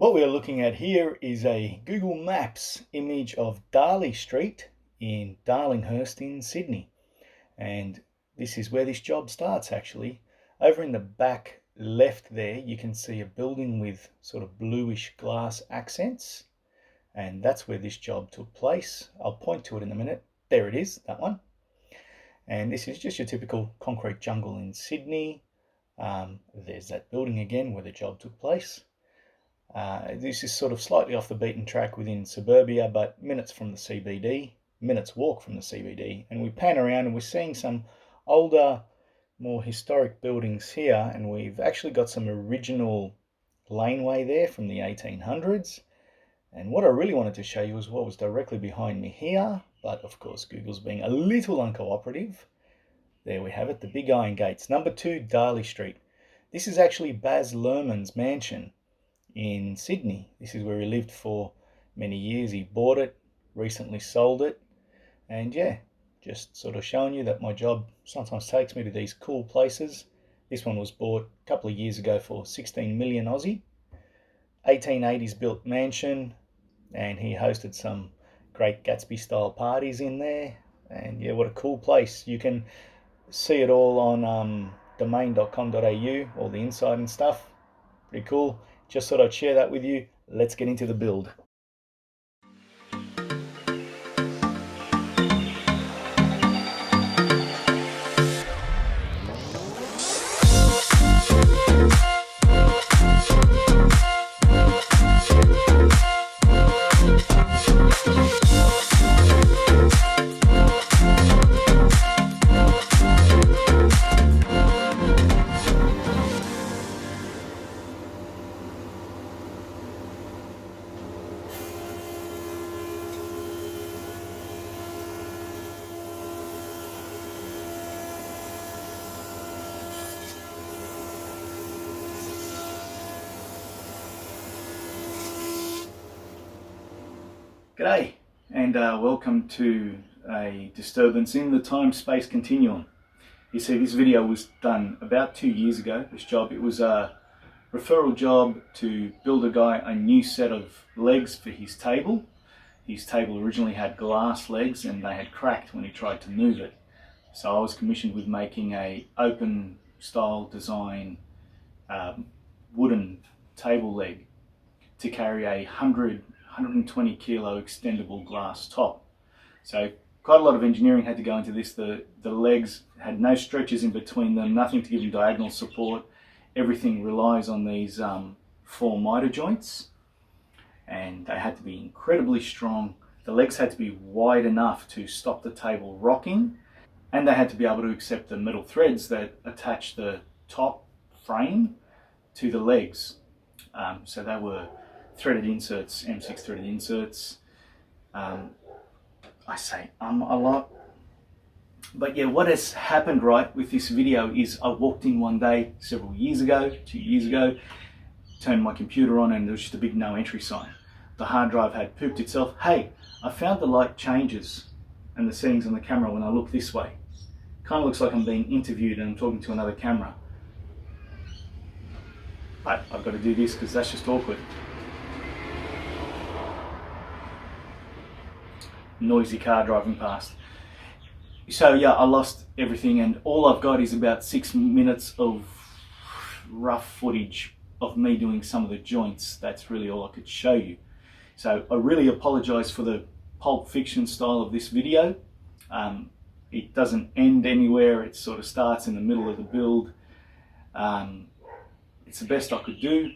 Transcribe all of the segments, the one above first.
What we're looking at here is a Google Maps image of Darley Street in Darlinghurst in Sydney. And this is where this job starts actually. Over in the back left there, you can see a building with sort of bluish glass accents. And that's where this job took place. I'll point to it in a minute. There it is, that one. And this is just your typical concrete jungle in Sydney. There's that building again where the job took place. This is sort of slightly off the beaten track within suburbia, but minutes from the CBD, minutes walk from the CBD. And we pan around and we're seeing some older, more historic buildings here. And we've actually got some original laneway there from the 1800s. And what I really wanted to show you is what was directly behind me here. But of course, Google's being a little uncooperative. There we have it, the big iron gates. Number 2, Darley Street. This is actually Baz Luhrmann's mansion in Sydney. This is where he lived for many years. He bought it, recently sold it, and yeah, just sort of showing you that my job sometimes takes me to these cool places. This one was bought a couple of years ago for 16 million Aussie. 1880s built mansion, and he hosted some great Gatsby style parties in there. And yeah, what a cool place. You can see it all on domain.com.au, all the inside and stuff. Pretty cool. Just thought I'd share that with you. Let's get into the build. G'day, and welcome to a disturbance in the time-space continuum. You see, this video was done about 2 years ago, this job. It was a referral job to build a guy a new set of legs for his table. His table originally had glass legs and they had cracked when he tried to move it. So I was commissioned with making a open style design wooden table leg to carry a 120 kilo extendable glass top. So quite a lot of engineering had to go into this. The legs had no stretches in between them, nothing to give them diagonal support. Everything relies on these 4 miter joints, and they had to be incredibly strong. The legs had to be wide enough to stop the table rocking, and they had to be able to accept the metal threads that attach the top frame to the legs. So they were threaded inserts, M6 threaded inserts. I say a lot. But yeah, what has happened right with this video is I walked in one day several years ago, 2 years ago, turned my computer on and there was just a big no entry sign. The hard drive had pooped itself. Hey, I found the light changes and the settings on the camera when I look this way. Kind of looks like I'm being interviewed and I'm talking to another camera. But I've got to do this because that's just awkward. Noisy car driving past. So yeah, I lost everything and all I've got is about 6 minutes of rough footage of me doing some of the joints. That's really all I could show you. So I really apologize for the Pulp Fiction style of this video. It doesn't end anywhere. It sort of starts in the middle of the build. It's the best I could do.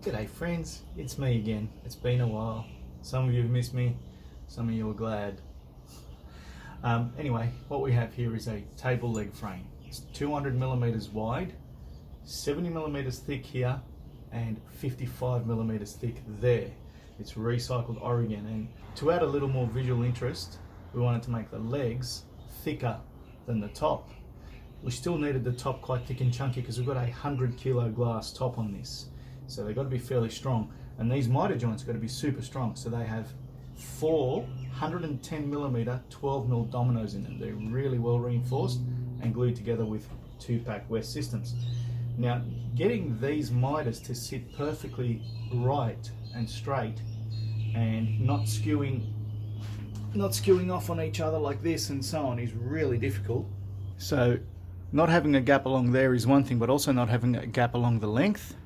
G'day friends, it's me again. It's been a while. Some of you have missed me, some of you are glad. Anyway, what we have here is a table leg frame. It's 200 millimeters wide, 70 millimeters thick here, and 55 millimeters thick there. It's recycled Oregon, and to add a little more visual interest, we wanted to make the legs thicker than the top. We still needed the top quite thick and chunky because we've got a 100 kilo glass top on this. So they've got to be fairly strong. And these miter joints got to be super strong. So they have 4 110mm 12mm dominoes in them. They're really well reinforced and glued together with 2-pack West Systems. Now, getting these miters to sit perfectly right and straight and not skewing off on each other like this and so on is really difficult. So not having a gap along there is one thing, but also not having a gap along the length.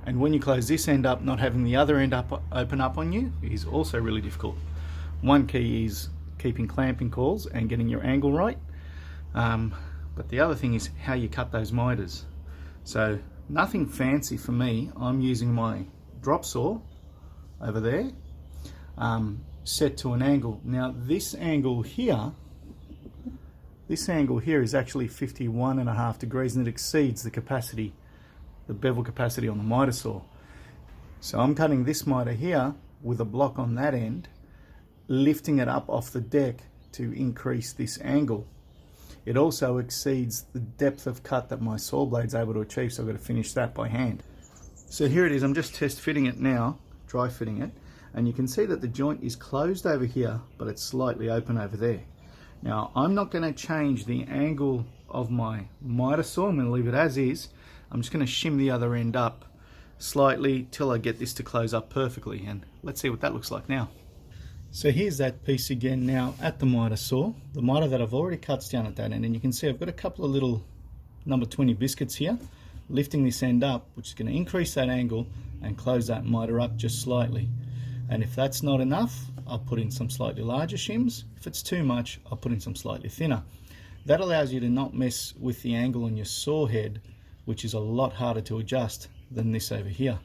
And when you close this end up, not having the other end up open up on you is also really difficult. One key is keeping clamping calls and getting your angle right. But the other thing is how you cut those miters. So nothing fancy for me. I'm using my drop saw over there, set to an angle. Now this angle here is actually 51.5 degrees, and it exceeds the capacity, the bevel capacity on the miter saw. So I'm cutting this miter here with a block on that end, lifting it up off the deck to increase this angle. It also exceeds the depth of cut that my saw blade's able to achieve, so I've got to finish that by hand. So here it is, I'm just test fitting it now, dry fitting it, and you can see that the joint is closed over here, but it's slightly open over there. Now I'm not going to change the angle of my miter saw, I'm going to leave it as is. I'm just going to shim the other end up slightly till I get this to close up perfectly, and let's see what that looks like now. So here's that piece again now at the miter saw, the miter that I've already cut down at that end, and you can see I've got a couple of little number 20 biscuits here, lifting this end up, which is going to increase that angle and close that miter up just slightly. And if that's not enough, I'll put in some slightly larger shims. If it's too much, I'll put in some slightly thinner. That allows you to not mess with the angle on your saw head, which is a lot harder to adjust than this over here.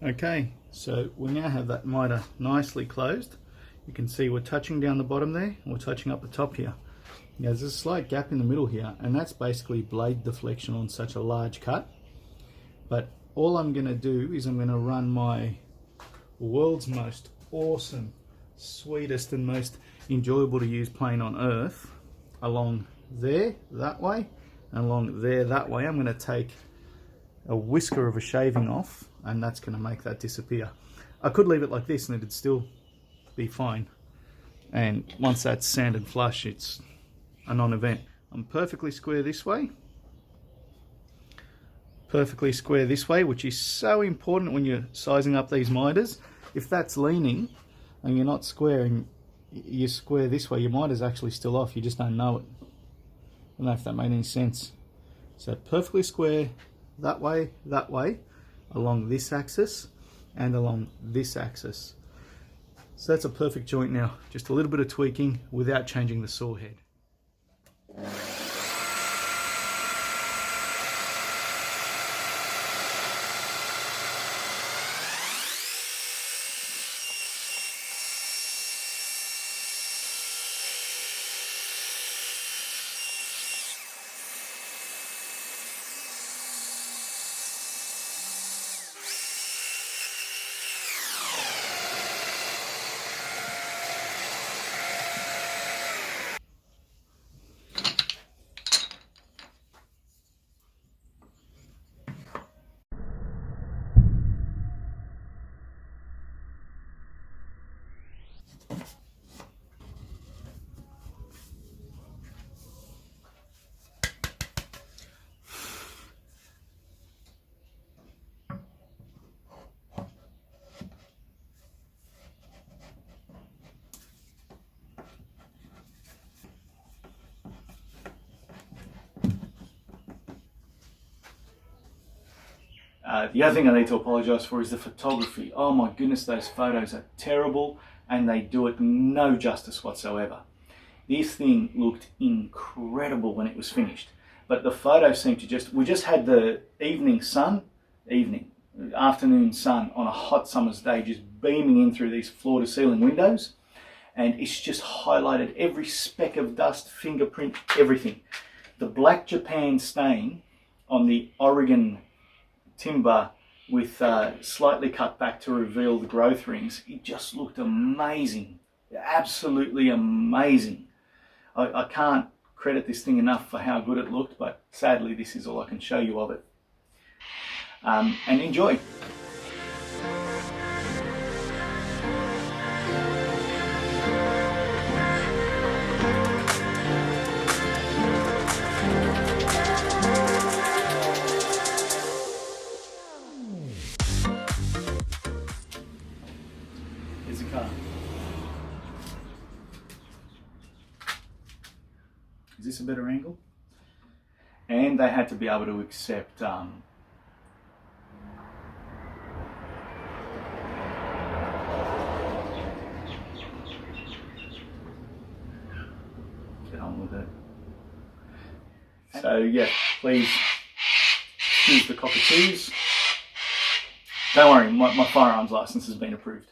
Okay, so we now have that miter nicely closed. You can see we're touching down the bottom there, and we're touching up the top here. Now there's a slight gap in the middle here, and that's basically blade deflection on such a large cut. But all I'm going to do is I'm going to run my world's most awesome, sweetest and most enjoyable to use plane on earth along there that way, and along there that way. I'm going to take a whisker of a shaving off, and that's going to make that disappear. I could leave it like this and it'd still be fine, and once that's sanded flush, it's a non-event. I'm perfectly square this way, which is so important when you're sizing up these miters. If that's leaning and you're not squaring, you square this way, your miter's actually still off, you just don't know it. I don't know if that made any sense. So perfectly square that way, along this axis and along this axis. So that's a perfect joint now, just a little bit of tweaking without changing the saw head. The other thing I need to apologise for is the photography. Oh my goodness, those photos are terrible and they do it no justice whatsoever. This thing looked incredible when it was finished, but the photos seemed to we just had the afternoon sun on a hot summer's day just beaming in through these floor to ceiling windows, and it's just highlighted every speck of dust, fingerprint, everything. the black Japan stain on the Oregon timber with slightly cut back to reveal the growth rings, it just looked amazing. Absolutely amazing. I can't credit this thing enough for how good it looked, but sadly this is all I can show you of it. And enjoy. Here's the car. Is this a better angle? And they had to be able to accept get on with it. So yeah, please excuse the cockatoos. Don't worry, my firearms license has been approved.